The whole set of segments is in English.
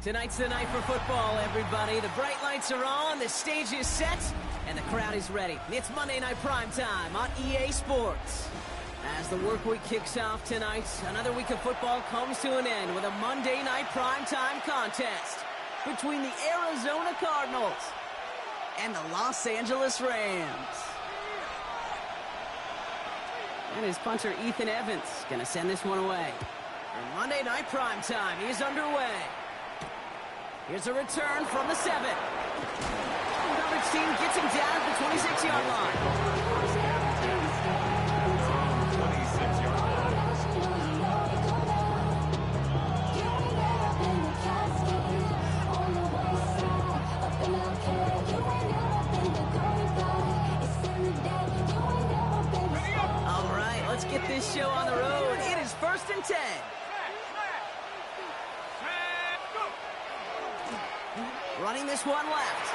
Tonight's the night for football, everybody. The bright lights are on, the stage is set, and the crowd is ready. It's Monday Night Primetime on EA Sports. As the work week kicks off tonight, another week of football comes to an end with a Monday Night Primetime contest between the Arizona Cardinals and the Los Angeles Rams. And his punter, Ethan Evans, going to send this one away. And Monday Night Primetime is underway. Here's a return from the 7. Coverage team gets him down at the 26-yard line. 26-yard line. All right, let's get this show on the road. It is 1st and 10. Running this one left.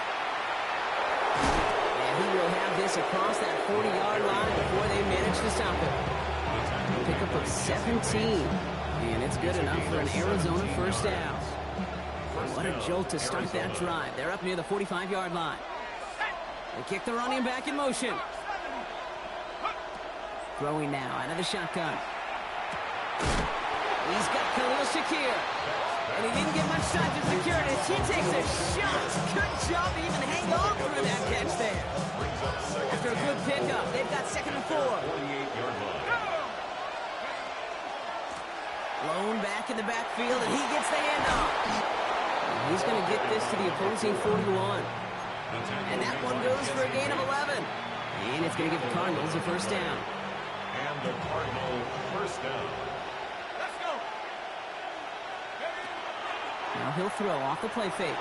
And he will have this across that 40-yard line before they manage to stop it. Pickup of 17. And it's good enough for an Arizona first down. What a jolt to start that drive. They're up near the 45-yard line. They kick the running back in motion. Throwing now out of the shotgun. He's got Khalil Shakir. And he didn't get much time to secure it as he takes a shot. Good job to even hang on through that catch there. After a good pickup, they've got 2nd and 4. 48-yard line. Lone back in the backfield, and he gets the handoff. And he's going to get this to the opposing 41. And that one goes for a gain of 11. And it's going to give the Cardinals a first down. And the Cardinal first down. Now he'll throw off the play fake.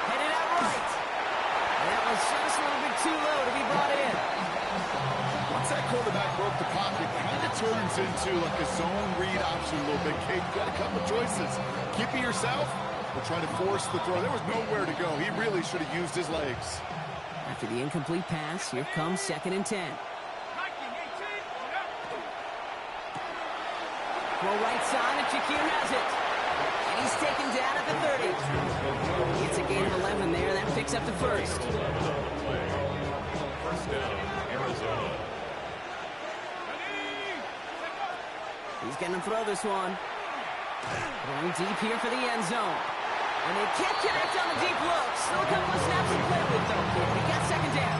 Headed out right. That was just a little bit too low to be brought in. Once that quarterback broke the pocket, it kind of turns into like a zone read option a little bit. Kate, you've got a couple of choices. Keep it yourself or try to force the throw. There was nowhere to go. He really should have used his legs. After the incomplete pass, here comes 2nd and 10. Throw right side, and Shakir has it. And he's taken down at the 30. It's a gain of 11 there. That picks up the first. First down, Arizona. He's going to throw this one. Going deep here for the end zone. And they can't connect on the deep look. Still a couple of snaps to play with, though. They got 2nd down.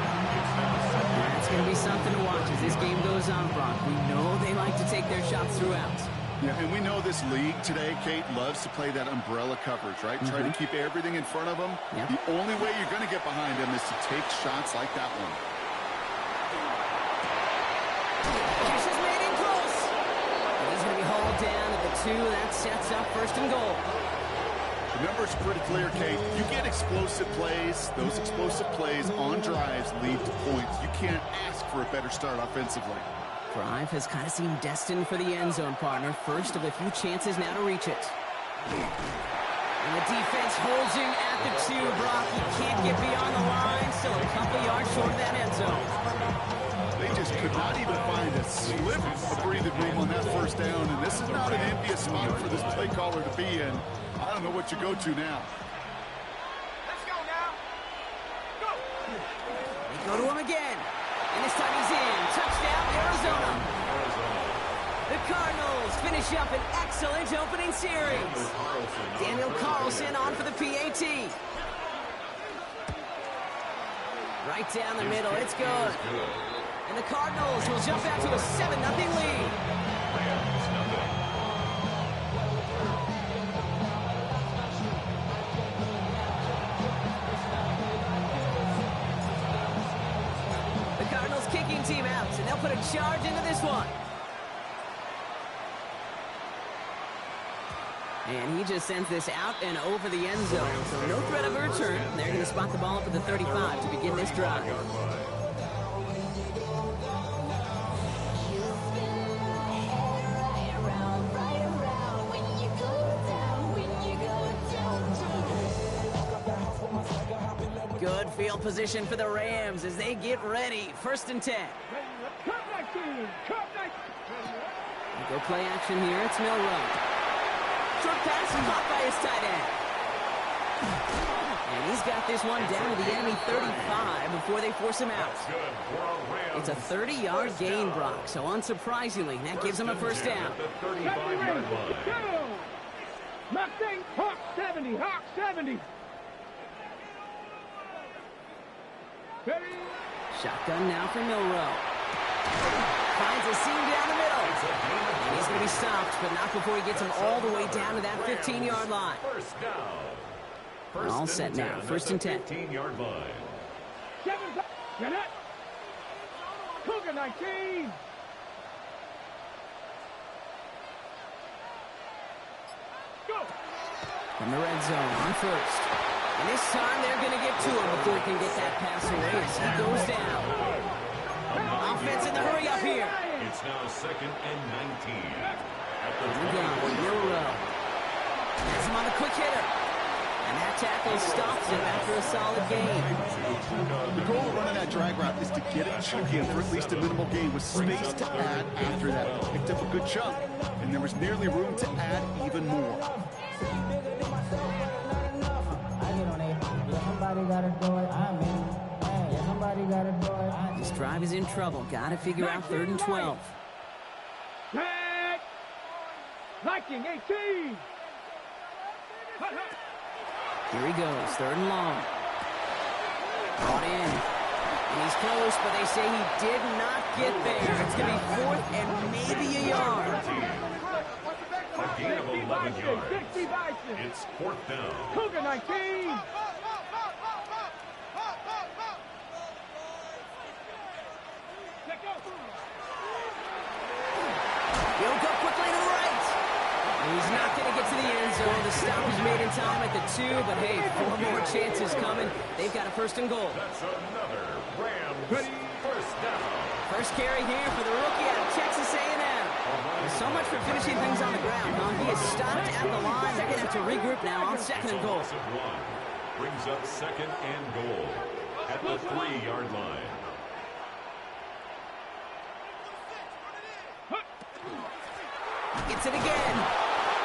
That's going to be something to watch as this game goes on, Brock. We know they like to take their shots throughout. Yeah, and we know this league today, Kate, loves to play that umbrella coverage, right? Try to keep everything in front of them. Yep. The only way you're going to get behind them is to take shots like that one. This is made in close. And he's going to be hauled down at the 2. That sets up 1st and goal. The number's pretty clear, Kate. You get explosive plays. Those explosive plays on drives lead to points. You can't ask for a better start offensively. Drive has kind of seemed destined for the end zone, partner. First of a few chances now to reach it. And the defense holds him at the 2, Brock. He can't get beyond the line. Still a couple yards short of that end zone. They just could not even find a sliver of breathing room on that first down. And this is not an envious spot for this play caller to be in. I don't know what you go to now. Let's go now. Go. They go to him again. And this time he's in. Touchdown, Arizona. The Cardinals finish up an excellent opening series. Daniel Carlson on for the PAT. Right down the middle. It's good. And the Cardinals will jump out to a 7-0 lead. Kicking team out, and they'll put a charge into this one. And he just sends this out and over the end zone, so no threat of a return. They're going to spot the ball up at the 35 to begin this drive. Good field position for the Rams as they get ready. 1st and 10. Go play action here. It's Milrow. Short pass and caught by his tight end. He's got this one down to the enemy 35 before they force him out. It's a 30-yard gain, Brock, so unsurprisingly, that gives him a first down. 35-yard line. Mustang, Hawk 70, Hawk 70. Ready? Shotgun now for Milrow. Finds a seam down the middle. And he's going to be stopped, but not before he gets him all the way down to that 15-yard line. First down. All set now. First and 10. 15-yard line. Get it. Cougar 19. Go. From the red zone on first. And this time they're going to get to him before he can get that pass away as he goes down. Offense in the hurry up here. It's now second and 19. At the Milrow. Has him on the quick hitter. And that tackle stops him after a solid gain. The goal of running that drag route is to get it chunky and for at least a minimal gain with space to add after that. Picked up a good chunk, and there was nearly room to add even more. This drive is in trouble. Got to figure out 3rd and 12. Back. Viking 18. Here he goes, 3rd and long. Brought in. And he's close, but they say he did not get there. It's going to be 4th and maybe a yard. A gain of 11 yards. It's 4th down. Cougar 19. He'll go quickly to the right. And he's not going to get to the end zone. The stop is made in time at the 2, but hey, 4 more chances coming. They've got a 1st and goal. That's another Rams first down. First carry here for the rookie out of Texas A&M. So much for finishing things on the ground, huh? He is stopped at the line. They're going to have to regroup now on 2nd and goal. Brings up 2nd and goal at the 3-yard line. Gets it again.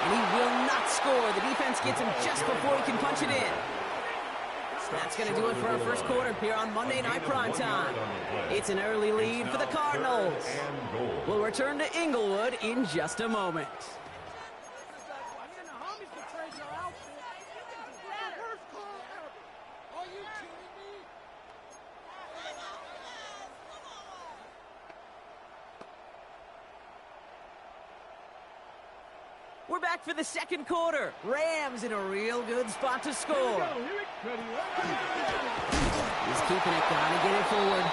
And he will not score. The defense gets him just before he can punch it in. That's going to do it for our first quarter here on Monday Night Primetime. It's an early lead for the Cardinals. We'll return to Inglewood in just a moment. We're back for the 2nd quarter. Rams in a real good spot to score. He's keeping it, gotta get it forward.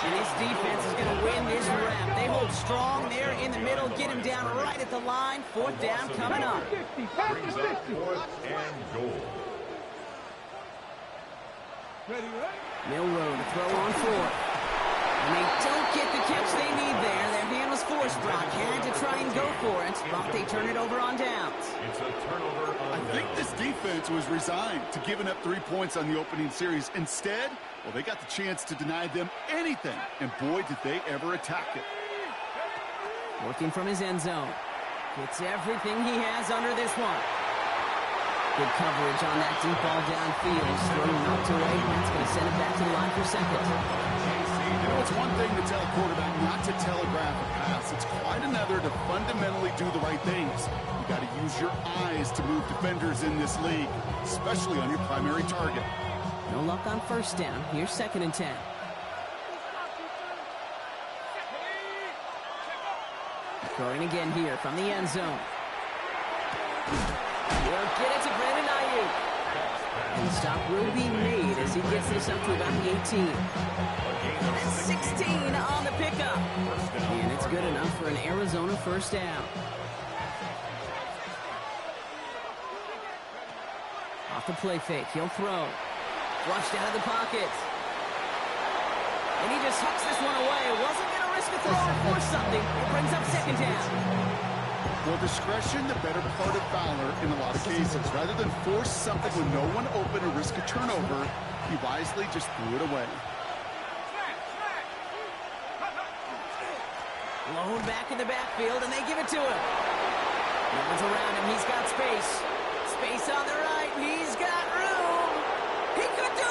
And his defense is gonna win this rep. They hold strong there in the middle, get him down right at the line. 4th down coming up. Brings up 4th and goal. Milrow to throw on 4th. And they don't get the catch they need there. Their hand was forced. Brock had to try and go for it, but they turn it over on downs. It's a turnover on I think downs. this defense was resigned to giving up 3 points on the opening series. Instead, well, they got the chance to deny them anything, and boy, did they ever attack it. Working from his end zone. Gets everything he has under this one. Good coverage on that deep ball downfield. Thrown knocked away. That's going to send it back to the line for 2nd. You know, it's one thing to tell a quarterback not to telegraph a pass. It's quite another to fundamentally do the right things. You got to use your eyes to move defenders in this league, especially on your primary target. No luck on 1st down. Here's 2nd and 10. Throwing again here from the end zone. He'll get it to Brandon Ayuk. And the stop will be made as he gets this up to about the 18. And 16 on the pickup. And it's good enough for an Arizona 1st down. Off the play fake, he'll throw. Flushed out of the pocket. And he just hooks this one away. Wasn't going to risk a throw or force something. It brings up 2nd down. Well, discretion, the better part of valor in a lot of cases. Rather than force something with no one open or risk a turnover, he wisely just threw it away. Blown back in the backfield, and they give it to him. No one's around him. He's got space. Space on the right. He's got room. He could do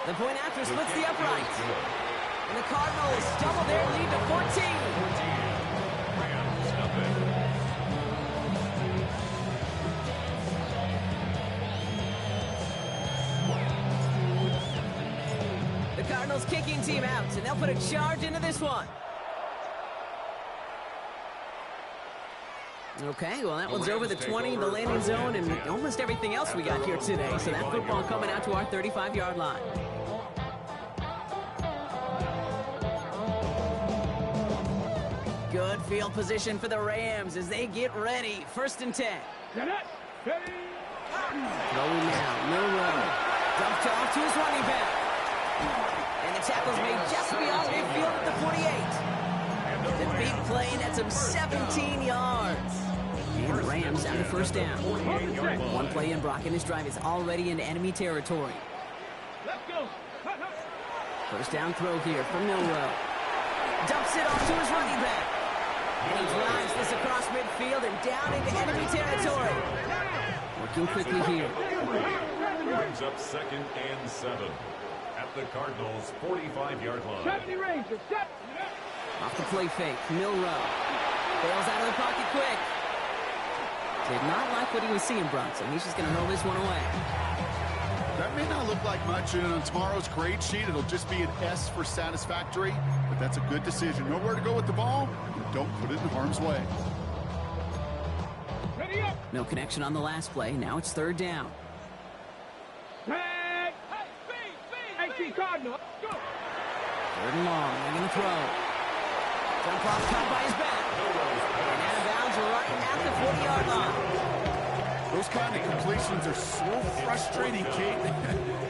The point after splits the upright. And the Cardinals double their lead to 14. Rams nothing. The Cardinals kicking team out, and they'll put a charge into this one. Okay, well, that one's over the 20, the landing zone, and almost everything else we got here today. So that football coming out to our 35-yard line. Good field position for the Rams as they get ready. 1st and 10. Throwing now, Milroe. Dumped off to his running back. And the tackle's made just beyond midfield at the 48. The big play, that's him 17 yards. And the Rams out of 1st down. One play in, Brock, and his drive is already into enemy territory. Let's go. 1st down throw here from Milroe. Dumps it off to his running back. And he drives this across midfield and down into enemy territory. Working quickly here. Brings up 2nd and 7 at the Cardinals' 45-yard line. 70 Rangers. Off the play fake, Milroe. Bails out of the pocket quick. Did not like what he was seeing, Bronson. He's just going to roll this one away. That may not look like much, and on tomorrow's grade sheet, it'll just be an S for satisfactory, but that's a good decision. Know where to go with the ball, and don't put it in harm's way. Ready up. No connection on the last play. Now it's 3rd down. Hey, speed. Cardinal. Go. 3rd and long. They're going to throw. Jump off, caught by his back. And out of bounds right at the 40-yard line. Those kind of completions are so frustrating, Kate.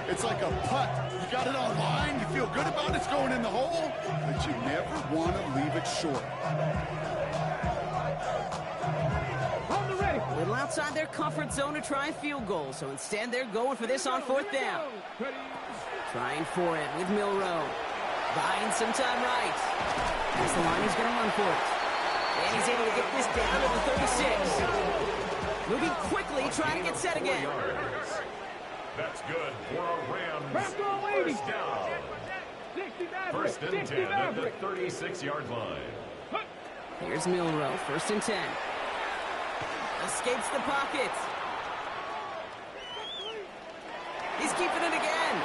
It's like a putt. You got it on line, you feel good about it's going in the hole, but you never want to leave it short. On the ready. A little outside their comfort zone to try a field goal, so instead they're going for this on 4th down. Trying for it with Milroe. Buying some time right. As the line, he's going to run for it. And he's able to get this down to the 36. Moving quickly, trying to get set again. That's good for a Rams. 1st down. 1st and 10 at the 36-yard line. Here's Milroe, 1st and 10. Escapes the pocket. He's keeping it again.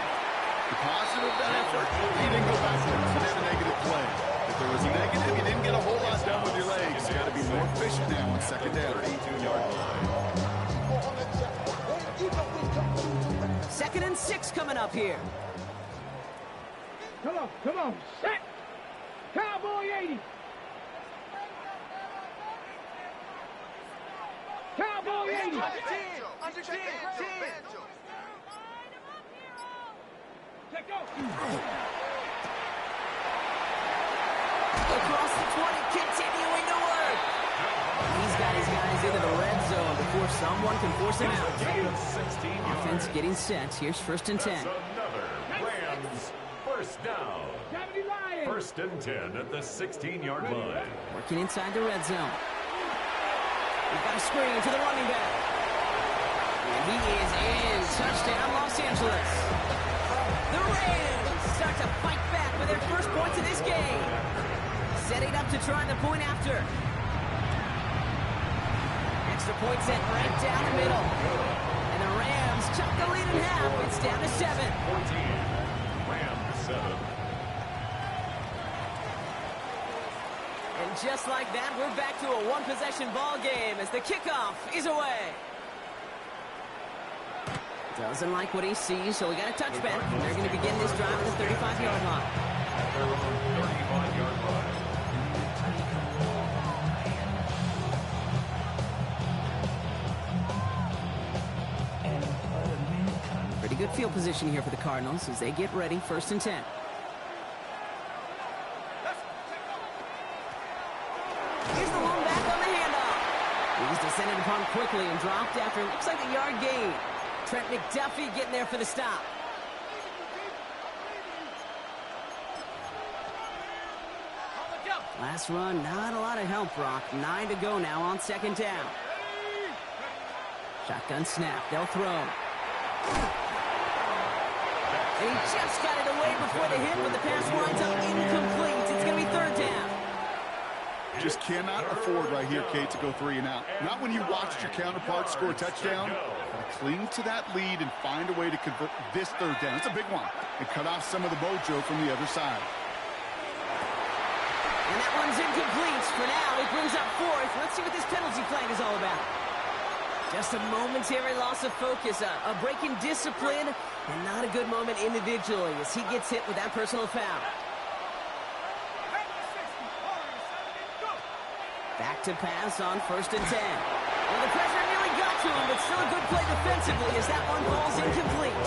The positive of that effort, he didn't go backwards. He did a negative play. If there was a negative, you didn't get a whole lot done with your legs. You got to be more efficient now on 2nd down. 32-yard line. 2nd and 6 coming up here. Come on. Set. Cowboy 80. Cowboy 80. Under 10. Let go. Across the 20, continuing to work. He's got his guys into the red zone before someone can force him out. Offense getting set. Here's 1st and 10. That's another Rams 1st down. 1st and 10 at the 16-yard line. Working inside the red zone. We've got a screen to the running back. And he is in. Touchdown, Los Angeles. The Rams start to fight back with their first points of this game. Setting up to try the point after. Extra point set right down the middle. And the Rams chop the lead in half. It's down to 7. 14. Rams 7. And just like that, we're back to a one-possession ball game as the kickoff is away. Doesn't like what he sees, so we got a touchback. They're going to begin this drive at the 35-yard line. At their own 35-yard line. Pretty good field position here for the Cardinals as they get ready, 1st and 10. Here's the one back on the handoff. He's descended upon quickly and dropped after, looks like a yard gain. Trent McDuffie getting there for the stop. Last run, not a lot of help, Brock. 9 to go now on 2nd down. Shotgun snap, they'll throw. And he just got it away before the hit, but the pass winds up incomplete. It's going to be third down. Just cannot afford right here, Kate, to go 3 and out. Not when you watched your counterpart score a touchdown. Gotta cling to that lead and find a way to convert this third down. It's a big one. And cut off some of the mojo from the other side. And that one's incomplete. For now, it brings up fourth. Let's see what this penalty flag is all about. Just a momentary loss of focus, a break in discipline, and not a good moment individually as he gets hit with that personal foul. Back to pass on 1st and 10. Well, the pressure nearly got to him, but still a good play defensively as that one falls incomplete.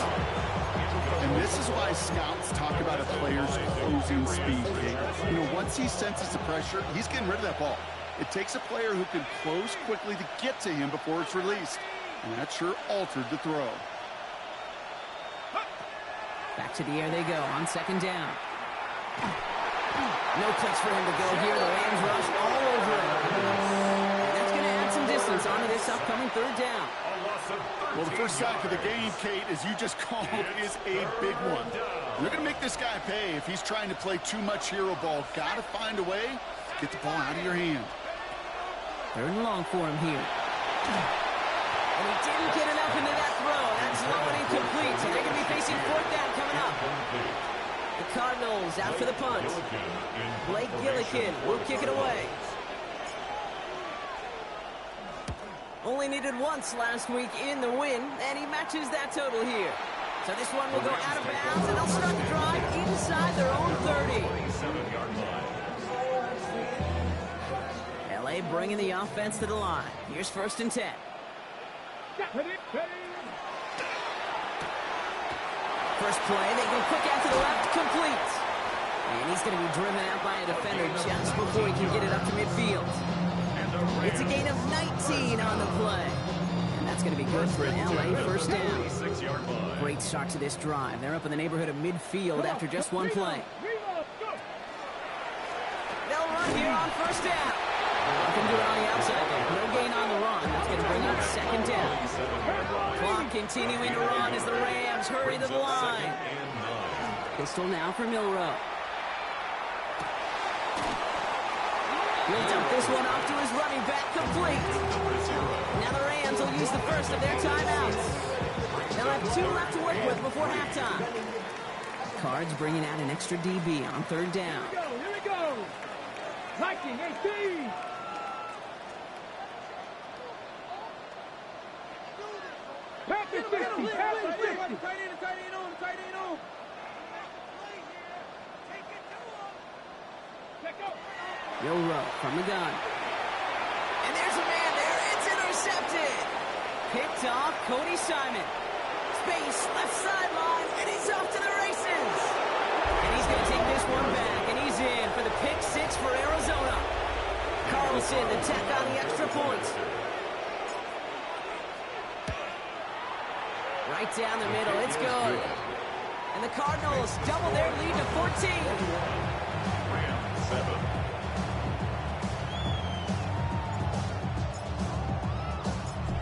And this is why scouts talk about a player's closing speed, Kate. You know, once he senses the pressure, he's getting rid of that ball. It takes a player who can close quickly to get to him before it's released. And that sure altered the throw. Back to the air they go on 2nd down. No place for him to go here. The Rams rush all over him. And that's going to add some distance onto this upcoming 3rd down. Well, the first sack of the game, Kate, as you just called, is a big one. They're going to make this guy pay if he's trying to play too much hero ball. Got to find a way to get the ball out of your hand. 3rd and long for him here. And he didn't get enough into that throw. That's low and incomplete. So they're going to be facing 4th down coming up. The Cardinals out for the punt. Blake Gillikin will kick it away. Only needed once last week in the win, and he matches that total here. So this one will go out of bounds, and they'll start the drive inside their own 30. LA bringing the offense to the line. Here's 1st and 10. First play, they go quick out to the left, complete. And he's going to be driven out by a defender just before he can get it up to midfield. It's a gain of 19 on the play. And that's going to be good for an LA 1st down. Great start to this drive. They're up in the neighborhood of midfield after just one play. They'll run here on 1st down. They can do it on the outside there. No gain on the run. That's going to bring up 2nd down. Clock continuing to run as the Rams hurry to the line. Pistol now for Milroe. He'll dump this one off to his running back, complete. Now the Rams will use the first of their timeouts. They'll have 2 left to work with before halftime. Cards bringing out an extra DB on 3rd down. Here we go. 19-18. Back to 50. Back to 50. Tight end on. Milroe from the gun. And there's a man there. It's intercepted. Picked off Cody Simon. Space, left sideline, and he's off to the races. And he's going to take this one back, and he's in for the pick 6 for Arizona. Carlson to tack on the extra point. Right down the middle, it's good. And the Cardinals double their lead to 14. Rams 7.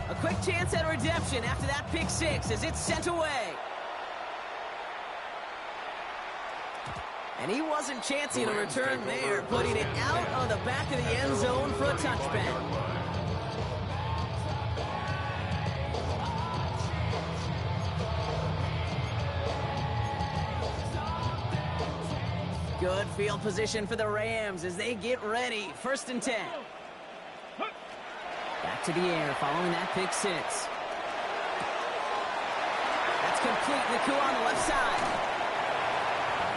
A quick chance at redemption after that pick 6 as it's sent away. And he wasn't chancing a return there, putting it out on the back of the end zone for a touchback. Good field position for the Rams as they get ready. 1st and 10. Back to the air following that pick 6. That's complete. Naku on the left side.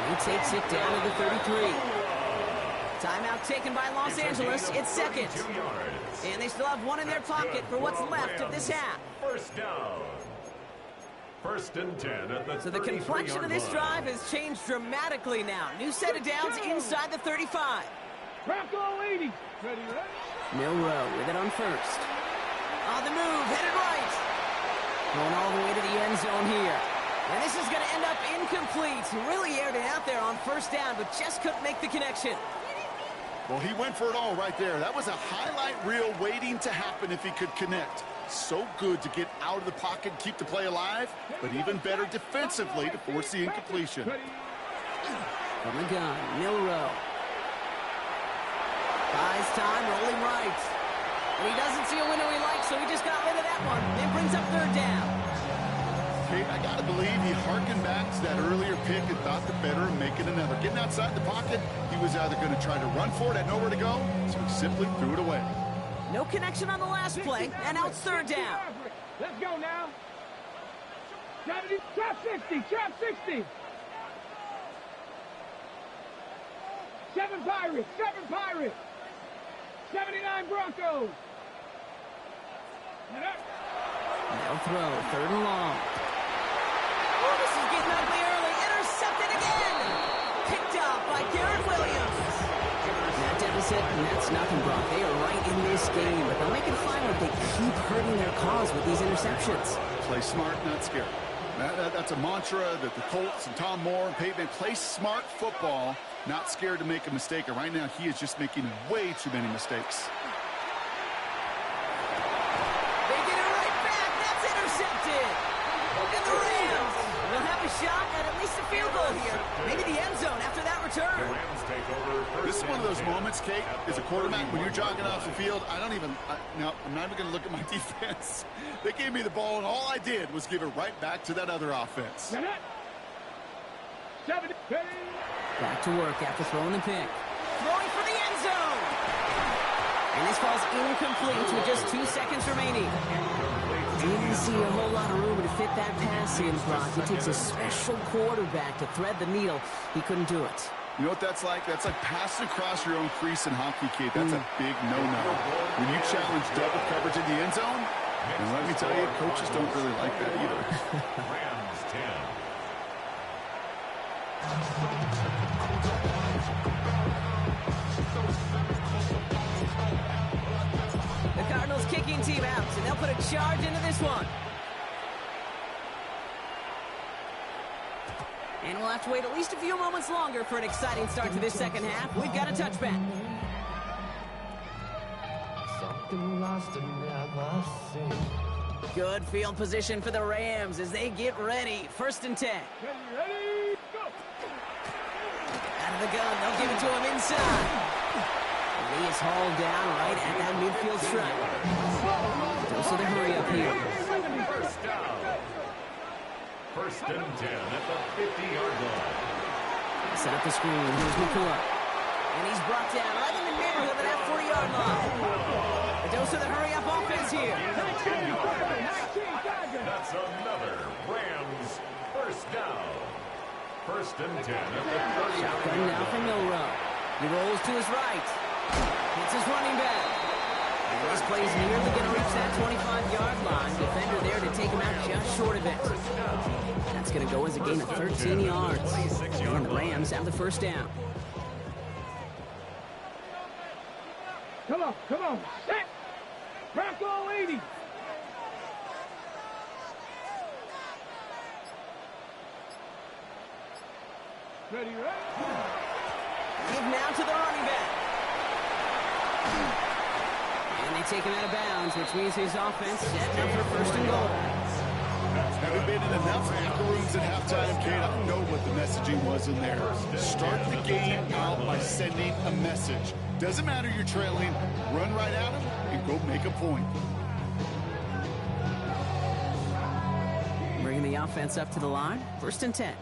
He takes it down to the 33. Timeout taken by Los Angeles. It's 2nd. And they still have 1 in their pocket for what's left of this half. 1st down. 1st and 10 at the So the complexion of this drive has changed dramatically now. New set of downs inside the 35. Bronco 80. Ready? Milroe with it on 1st. On the move, headed right. Going all the way to the end zone here. And this is going to end up incomplete. Really aired it out there on 1st down, but just couldn't make the connection. Well, he went for it all right there. That was a highlight reel waiting to happen if he could connect. So good to get out of the pocket and keep the play alive, but even better defensively to force the incompletion. From the gun, Milrow. Buys time, rolling right. And he doesn't see a window he likes, so he just got rid of that one. And brings up third down. Kate, I got to believe he harkened back to that earlier pick and thought the better of making another. Getting outside the pocket, he was either going to try to run for it, had nowhere to go, so he simply threw it away. No connection on the last play, and now it's third down. Let's go now. Trap 60, trap 60. 7 Pirates, 7 Pirates. 79 Broncos. No throw, third and long. Oh, this is getting ugly early. Intercepted again. Picked up by Garrett Williams. That deficit, and that's nothing, Brock. They are right in this game, but they'll make it final if they keep hurting their cause with these interceptions. Play smart, not scared. That's a mantra that the Colts and Tom Moore and Peyton play smart football, not scared to make a mistake. And right now, he is just making way too many mistakes. They get it right back. That's intercepted. And the Rams will have a shot at least a field goal here. Maybe the end zone after that return. This is one of those moments, Kate, as a quarterback, when you're jogging off the field, I'm not even going to look at my defense. They gave me the ball, and all I did was give it right back to that other offense. Back to work after throwing the pick. Throwing for the end zone. And this ball's incomplete with just 2 seconds remaining. Didn't see a whole lot of room to fit that pass in, Brock. It takes a special quarterback to thread the needle. He couldn't do it. You know what that's like? That's like passing across your own crease in hockey, Kate. That's a big no-no. When you challenge double coverage in the end zone, and let me tell you, coaches don't really like that either. Rams 10. The Cardinals kicking team out, and they'll put a charge into this one. And we'll have to wait at least a few moments longer for an exciting start to this second half. We've got a touchback. Good field position for the Rams as they get ready. 1st and 10. Ready, go. Out of the gun, they'll give it to him inside. And he is hauled down right at that midfield stripe. Dose of the hurry up here. First down. 1st and 10 at the 50-yard line. Set up the screen. Here's McCoy. And he's brought down right in the neighborhood of that 40-yard line. A dose of the hurry-up offense here. That's another Rams 1st down. 1st and 10 at the 30-yard Shotgun now line. for Milrow. He rolls to his right. Hits his running back. And this play's nearly going to reach that 25-yard line. Defender there to take him out just short of it. That's going to go as a gain of 13 yards. And the Rams have the 1st down. Come on, come on. Set. Bronco 80. Ready, ready. Give now to the running back. And they take him out of bounds, which means his offense setting up for 1st and goal. Haven't been in enough locker rooms at halftime, Kate. I don't know what the messaging was in there. Start the game out by sending a message. Doesn't matter you're trailing. Run right at them and go make a point. Bringing the offense up to the line. 1st and 10.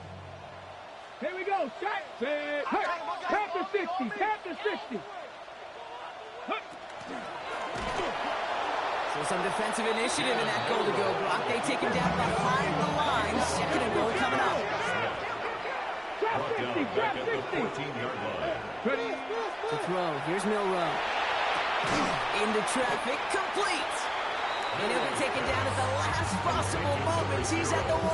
Here we go. Set. Set. Tap to 60. Tap to 60. So some defensive initiative in that goal to go, Brock. They take him down behind the line. 2nd and goal coming up. Trap 60. Trap 60. 14-yard line. Ready. To throw. Here's Milrow. Into traffic. Complete. And he'll be taken down at the last possible moments. He's at the 1.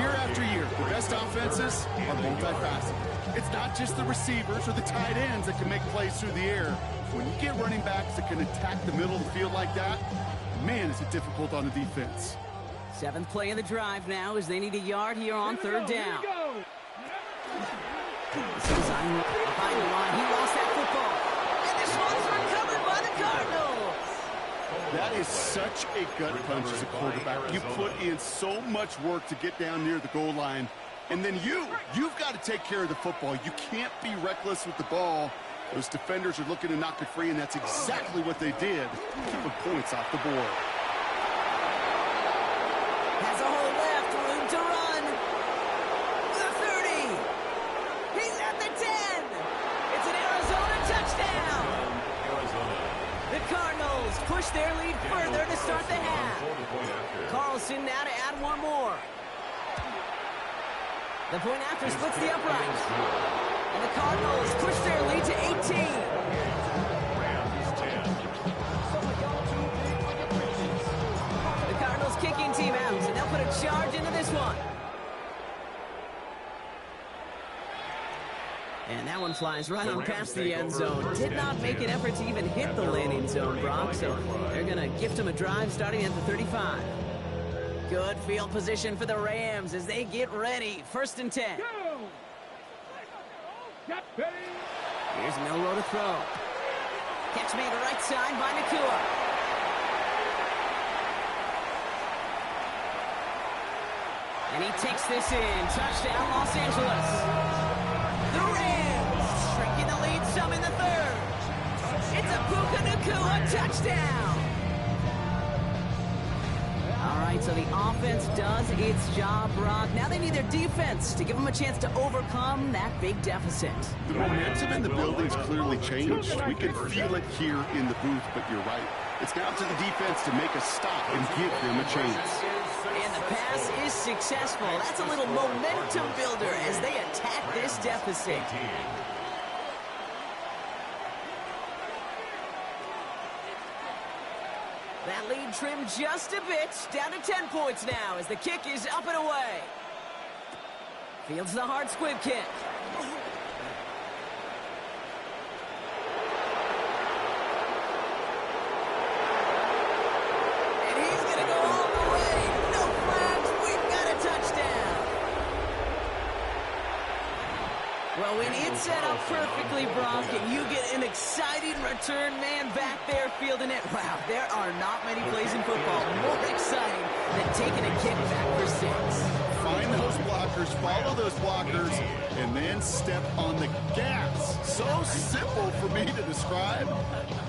Year after year, the best offenses are multifaceted. It's not just the receivers or the tight ends that can make plays through the air. When you get running backs that can attack the middle of the field like that, man, is it difficult on the defense. 7th play of the drive now as they need a yard here on 3rd down. This is behind the line. He lost that football. And this one's recovered by the Cardinals. That is such a gut punch as a quarterback. You put in so much work to get down near the goal line, and then you've got to take care of the football. You can't be reckless with the ball. Those defenders are looking to knock it free, and that's exactly what they did, keeping points off the board. Has a hole left, room to run. The 30. He's at the 10. It's an Arizona touchdown. The Cardinals push their lead further to start the half. Carlson now to add one more. The point after splits the uprights. And the Cardinals push their lead to 18. The Cardinals kicking team out, and they'll put a charge into this one. And that one flies right on past the end zone. Did not make an effort to even hit the landing zone, Brock, so they're going to gift him a drive starting at the 35. Good field position for the Rams as they get ready. 1st and 10. Here's Milroe to throw. Catch made right side by Nakua. And he takes this in. Touchdown, Los Angeles. The Rams shrinking the lead some in the 3rd. It's a Puka Nakua touchdown. All right, so the offense does its job, Brock. Now they need their defense to give them a chance to overcome that big deficit. The momentum in the building's clearly changed. We can feel it here in the booth, but you're right. It's now to the defense to make a stop and give them a chance. And the pass is successful. That's a little momentum builder as they attack this deficit. That lead trimmed just a bit, down to 10 points now as the kick is up and away. Fields the hard squib kick. And he's going to go all the way. No flags, we've got a touchdown. Well, when it's set up perfectly, Brock, and you get an exciting return man back there fielding it, wow, there are not many plays in football more exciting than taking a kick back for 6. Find those blockers, follow those blockers, and then step on the gas. So simple for me to describe,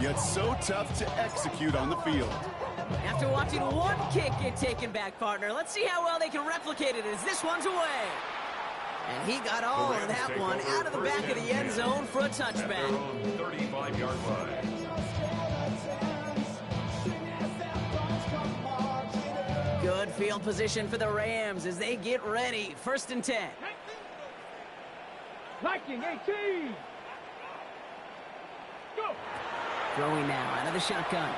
yet so tough to execute on the field. After watching one kick get taken back, partner, let's see how well they can replicate it as this one's away. And he got all of that one out of the back of the end zone for a touchback. 35-yard line. Good field position for the Rams as they get ready. 1st and 10. Liking 18. Go. Throwing now out of the shotgun.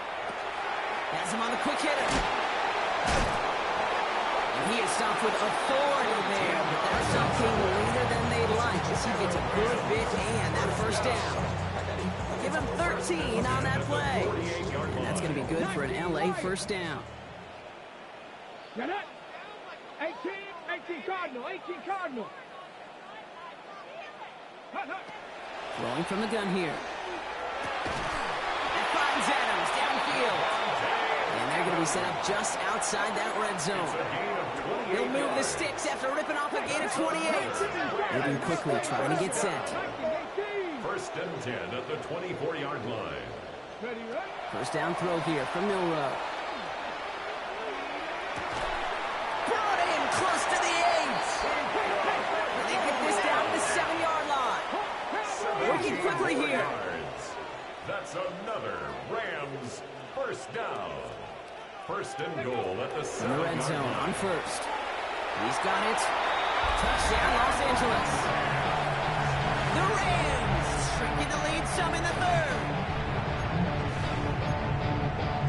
Has him on the quick hitter. And he is stopped with authority there, but that's something later than they'd like as he gets a good bit and that 1st down. Give him 13 on that play. And that's going to be good for an LA 1st down. Get it. 18 Cardinal, 18 Cardinal. Throwing from the gun here. That finds Adams downfield. And they're going to be set up just outside that red zone. He'll move the sticks after ripping off a gain of 28. Moving quickly, trying to get set. 1st and 10 at the 24-yard line. 1st down throw here from Milroe. Brought in close to the 8. And they get this down to the 7-yard line. Working quickly here. That's another Rams 1st down. 1st and goal at the 7-yard line. Red zone on 1st. He's got it. Touchdown, Los Angeles. The Rams shrinking the lead some in the 3rd.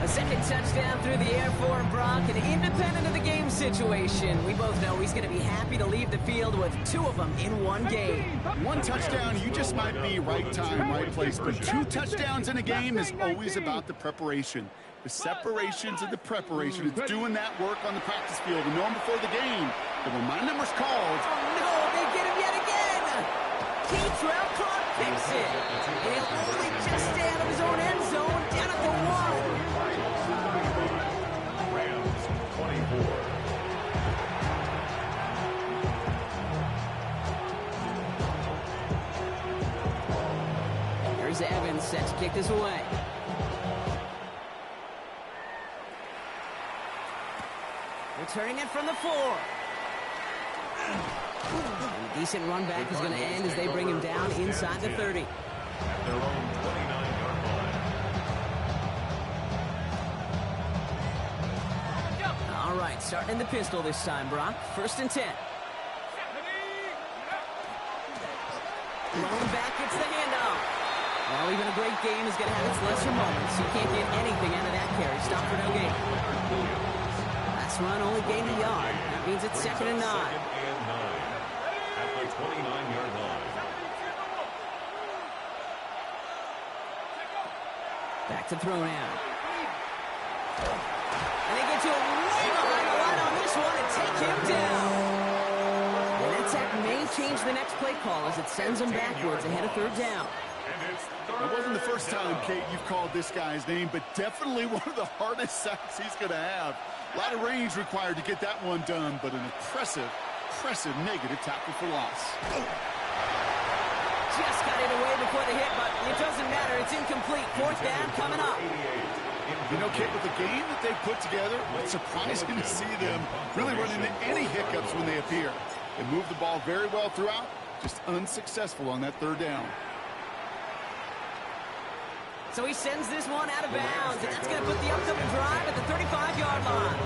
A second touchdown through the air for Brock, and independent of the game situation, we both know he's going to be happy to leave the field with 2 of them in one game. One touchdown, you just might be right time, right place, but 2 touchdowns in a game is always about the preparation. The separations and the preparation. It's doing that work on the practice field and knowing before the game that when my number's called. Oh, no, they get him yet again. T-Trail Clark picks it. And he'll only just stay out of his own end zone down at the 1. 24. Here's Evans, set to kick this away. Returning it from the 4. And a decent run back is going to end as they bring him down inside the 30. At their own 29-yard line. All right, starting in the pistol this time, Brock. 1st and 10. Rolling back, it's the handoff. Well, even a great game is going to have its lesser moments. You can't get anything out of that carry. Stop for no gain. Last run only gained a yard. That means it's 2nd and 9. 2nd and 9 at the 29-yard line. Back to throw now. And they get to him way behind the line on this one and take him down. And that sack may change the next play call as it sends them backwards ahead of 3rd down. It wasn't the first time, Kate, you've called this guy's name, but definitely one of the hardest sacks he's going to have. A lot of range required to get that one done, but an impressive negative tackle for loss. Just got it away before the hit, but it doesn't matter. It's incomplete. 4th down coming up. You know, Kate, with the game that they've put together, it's surprising to see them really run into any hiccups when they appear. They move the ball very well throughout, just unsuccessful on that 3rd down. So he sends this one out of bounds, and that's going to put the upcoming drive at the 35-yard line.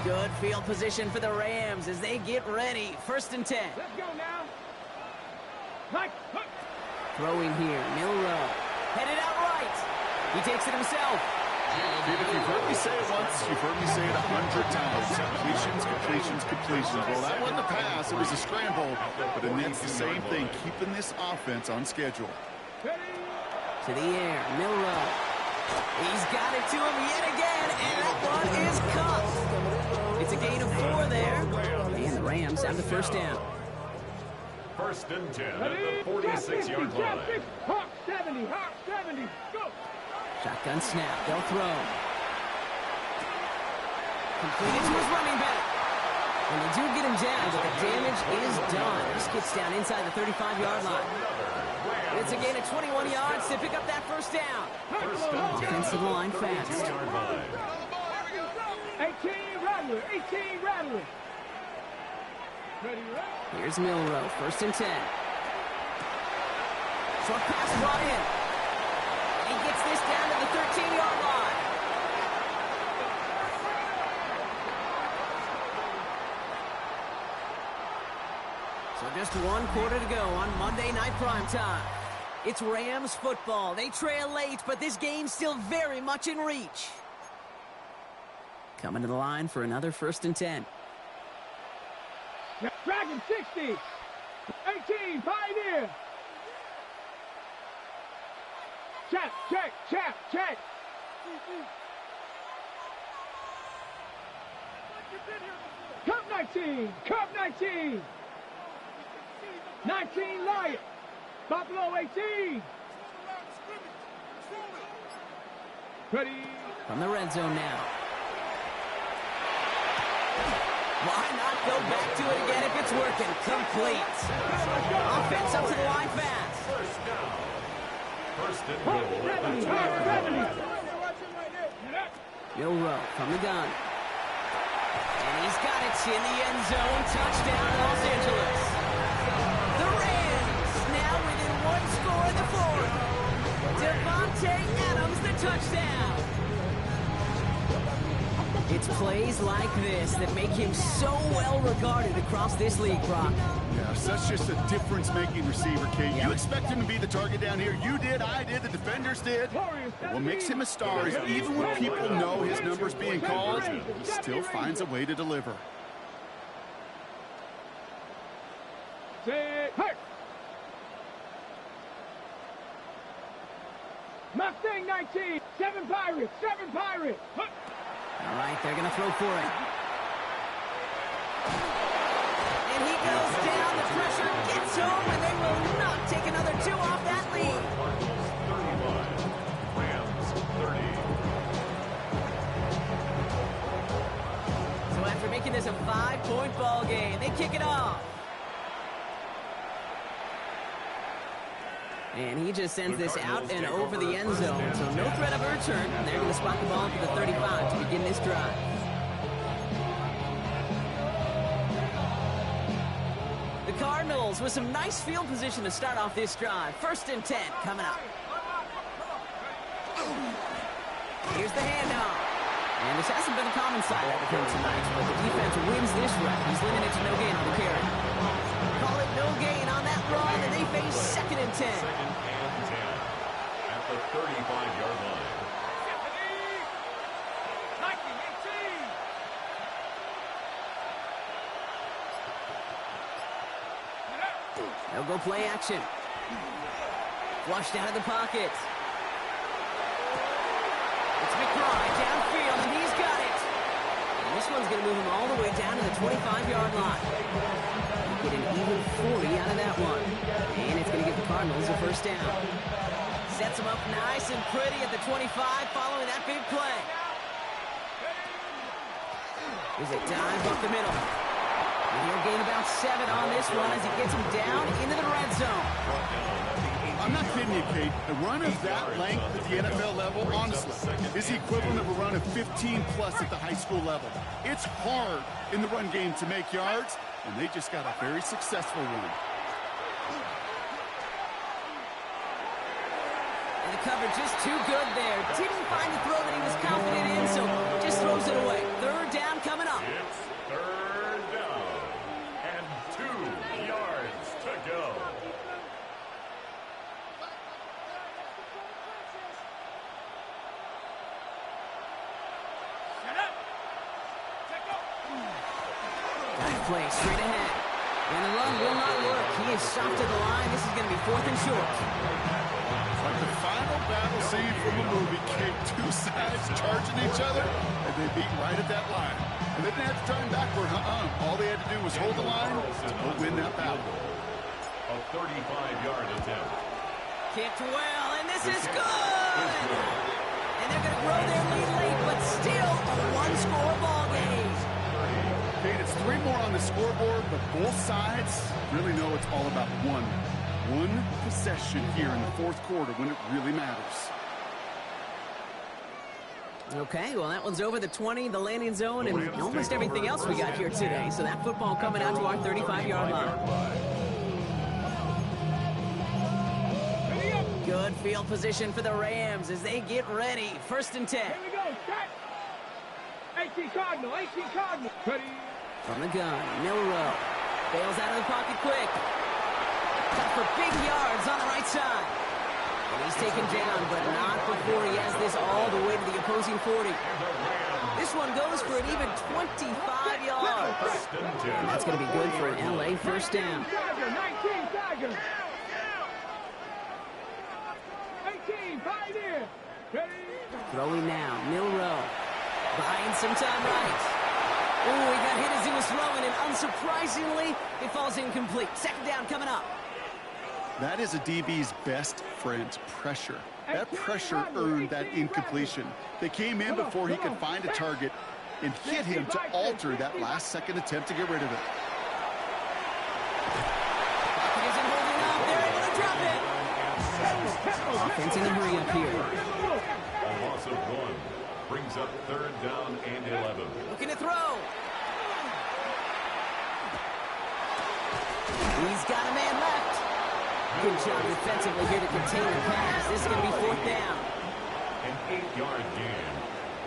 Good field position for the Rams as they get ready. 1st and 10. Let's go now. Throwing here, Milrow. Headed out right. He takes it himself. David, you've heard me say it once, you've heard me say it 100 times. Completions. Well, that wasn't a pass, it was a scramble. But and that's the same thing, keeping this offense on schedule. To the air, Milrow. He's got it to him yet again, and that one is caught. It's a gain of 4 there, and the Rams have the 1st down. 1st and 10 at the 46-yard line. Hawk 70, go. Shotgun snap, they'll throw. Completed to his running back. And they do get him down, but the damage is done. This gets down inside the 35-yard line. It's a gain of 21 yards to pick up that 1st down. Offensive line fast. 18 Rattler. Here's Milrow, 1st and 10. Short pass brought in. He gets this down to the 13-yard line. So just 1 quarter to go on Monday Night Primetime. It's Rams football. They trail late, but this game's still very much in reach. Coming to the line for another 1st and 10. Dragon 60. 18, Pioneer. Check. Cup 19. 19, Lion. Buffalo 18. Ready. From the red zone now. Why not go back to it again if it's working? Complete. Offense up to the line fast. 1st and goal at the 20-yard line. Milrow from the gun. And he's got it in the end zone. Touchdown, Los Angeles. The Rams now within 1 score in the 4th. Devontae Adams, the touchdown. It's plays like this that make him so well regarded across this league, Brock. Yeah, such just a difference-making receiver, Kate. Yep. You expect him to be the target down here. You did, I did, the defenders did. But what makes him a star is even when people know his number's being called, he still finds a way to deliver. Hey! Mustang 19, 7 Pirates. All right, they're going to throw for it. And he goes down. The pressure gets home, and they will not take another 2 off that lead. 31, Rams 30. making this a 5-point ball game. They kick it off. And he just sends this out and over the end zone. So no threat of a return. And they're going to spot the ball to the 35 to begin this drive. The Cardinals with some nice field position to start off this drive. 1st and 10 coming up. Here's the handoff. And this hasn't been a common sight out of him tonight, but the defense wins this rep. He's limited to no gain on the carry. Call it no gain on that run, and they face 2nd and 10. 2nd and 10 at the 35-yard line. They'll go play action. Flushed out of the pocket. It's McBride downfield, and he's got it. And this one's going to move him all the way down to the 25-yard line. Get an even 40 out of that one. And it's going to give the Cardinals a 1st down. Sets him up nice and pretty at the 25 following that big play. There's a dive up the middle. And he'll gain about 7 on this one as he gets him down into the red zone. I'm not kidding you, Kate. A run of that length at the NFL level, honestly, is the equivalent of a run of 15-plus at the high school level. It's hard in the run game to make yards, and they just got a very successful one. And the coverage just too good there. Didn't find the throw that he was confident in, so just throws it away. 3rd down coming up. It's 3rd down and 2 yards to go. Play straight ahead. And the run will not work. He is shot to the line. This is going to be 4th and short. It's like the final battle scene from a movie, Kate. 2 sides charging each other, and they beat right at that line. And they didn't have to turn backward. All they had to do was hold the line to go win that battle. A 35-yard attempt. Kicked well, and this is good! And they're going to grow their lead late, but still a 1-score ball game. Kate, it's 3 more on the scoreboard, but both sides really know it's all about one possession here in the 4th quarter when it really matters. Okay, well, that one's over the 20, the landing zone, and almost everything else we got here today. So that football coming out to our 35-yard line. Good field position for the Rams as they get ready. 1st and 10. Here we go, set. 18 Cardinal, 18 Cardinal. Ready. From the gun, Milrow bails out of the pocket quick. Cut for big yards on the right side. And he's taken down, but not before he has this all the way to the opposing 40. This one goes for an even 25 yards. And that's going to be good for an LA 1st down. 19 Tiger. 18 Pioneer. Ready. Throwing now, Milrow. Buying some time right. Oh, he got hit as he was throwing, and unsurprisingly, it falls incomplete. 2nd down coming up. That is a DB's best friend, pressure. That pressure earned that incompletion. They came in before he could find a target and hit him to alter that last-second attempt to get rid of it. Pocket isn't holding up. They're able to drop it. Offense in a hurry up here. A loss of 1 brings up 3rd down and 11. Looking to throw. He's got a man left. Good job defensively here to contain the pass. This is going to be 4th down. An 8-yard gain.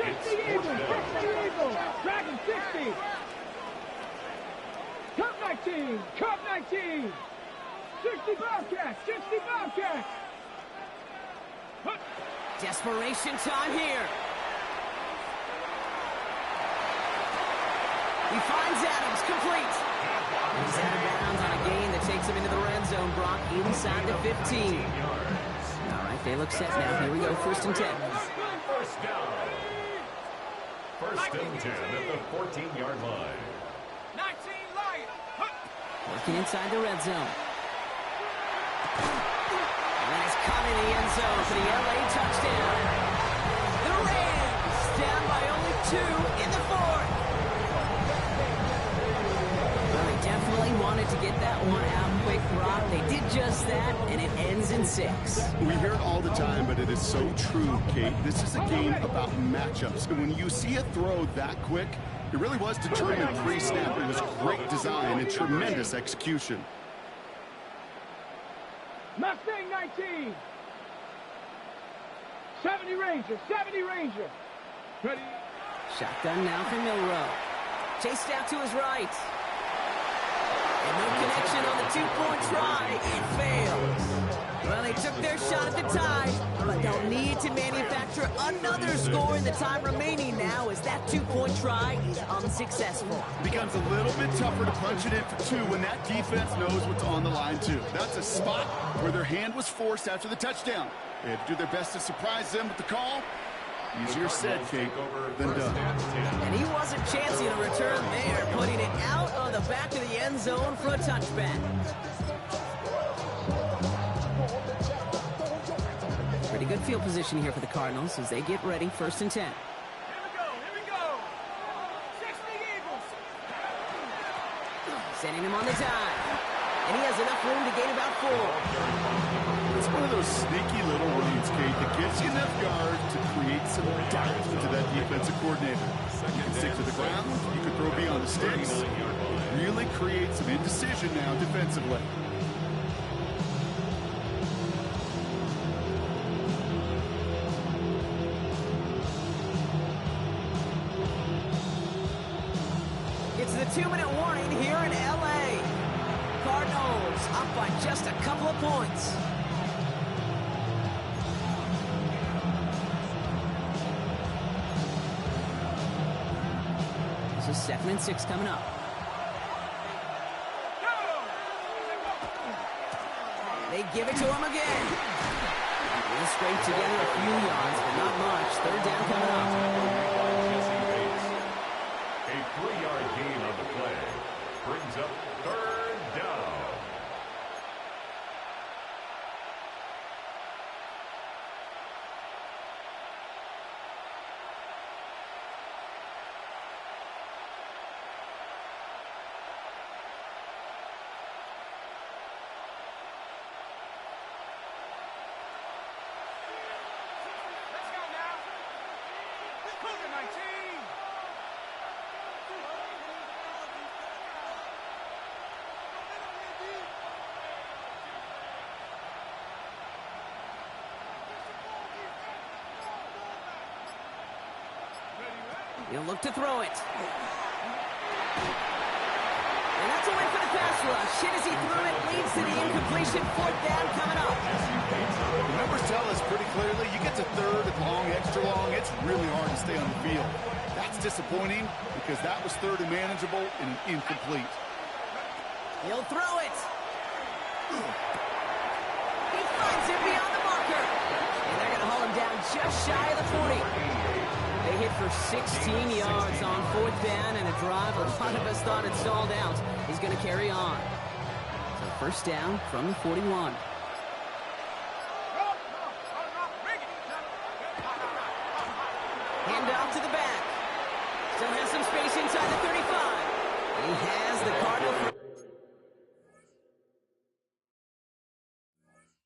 It's 60 Eagles, 4th down. 60 Eagles. Dragon 60. Cup 19, Cup 19. 60 Bobcats, 60 Bobcats. Desperation time here. He finds Adams, complete. He's out of bounds on a gain that takes him into the red zone. Brock inside the 15. All right, they look set now. Here we go, 1st and 10. 1st down. 1st and 10 at the 14-yard line. 19 Lion. Working inside the red zone. And that is caught in the end zone for the LA touchdown. The Rams down by only 2 in the 4th. that one out quick, Brock. They did just that, and it ends in 6. We hear it all the time, but it is so true, Kate. This is a game about matchups. And when you see a throw that quick, it really was determined pre-snap. It was great design and tremendous execution. Mustang 19. 70 Ranger, 70 Ranger. Ready? Shotgun now from Milrow. Chased out to his right. And no connection on the two-point try. It fails. Well, they took their shot at the tie, but they'll need to manufacture another score in the time remaining now as that two-point try is unsuccessful. It becomes a little bit tougher to punch it in for 2 when that defense knows what's on the line, too. That's a spot where their hand was forced after the touchdown. They had to do their best to surprise them with the call. Easier said, Kate, than done. And he wasn't chancing a return there, putting it out of the back of the end zone for a touchback. Pretty good field position here for the Cardinals as they get ready, 1st and 10. Here we go. 60 Eagles. Sending him on the dive. And he has enough room to gain about 4. It's one of those sneaky little runs, Kate, that gives you enough yards to create some doubt into that defensive coordinator. You can stick to the ground, you can throw beyond the sticks, really create some indecision now defensively. It's the 2-minute warning here in L.A. Cardinals up by just a couple of points. This is 2nd and 6 coming up. They give it to him again. He'll scrape together a few yards, but not much. 3rd down coming up. A 3-yard gain on the play brings up 3rd down. He'll look to throw it. And that's a win for the pass rush. Hit as he threw it, leads to the incompletion. 4th down coming up. The numbers tell us pretty clearly, you get to 3rd and long, extra long, it's really hard to stay on the field. That's disappointing because that was 3rd and manageable and an incomplete. He'll throw it. He finds it beyond the marker. And they're going to haul him down just shy of the 40. They hit for 16 yards on 4th down, and a drive a lot of us thought had stalled out is going to carry on. So 1st down from the 41. Hand off to the back. Still has some space inside the 35. He has the Cardinals.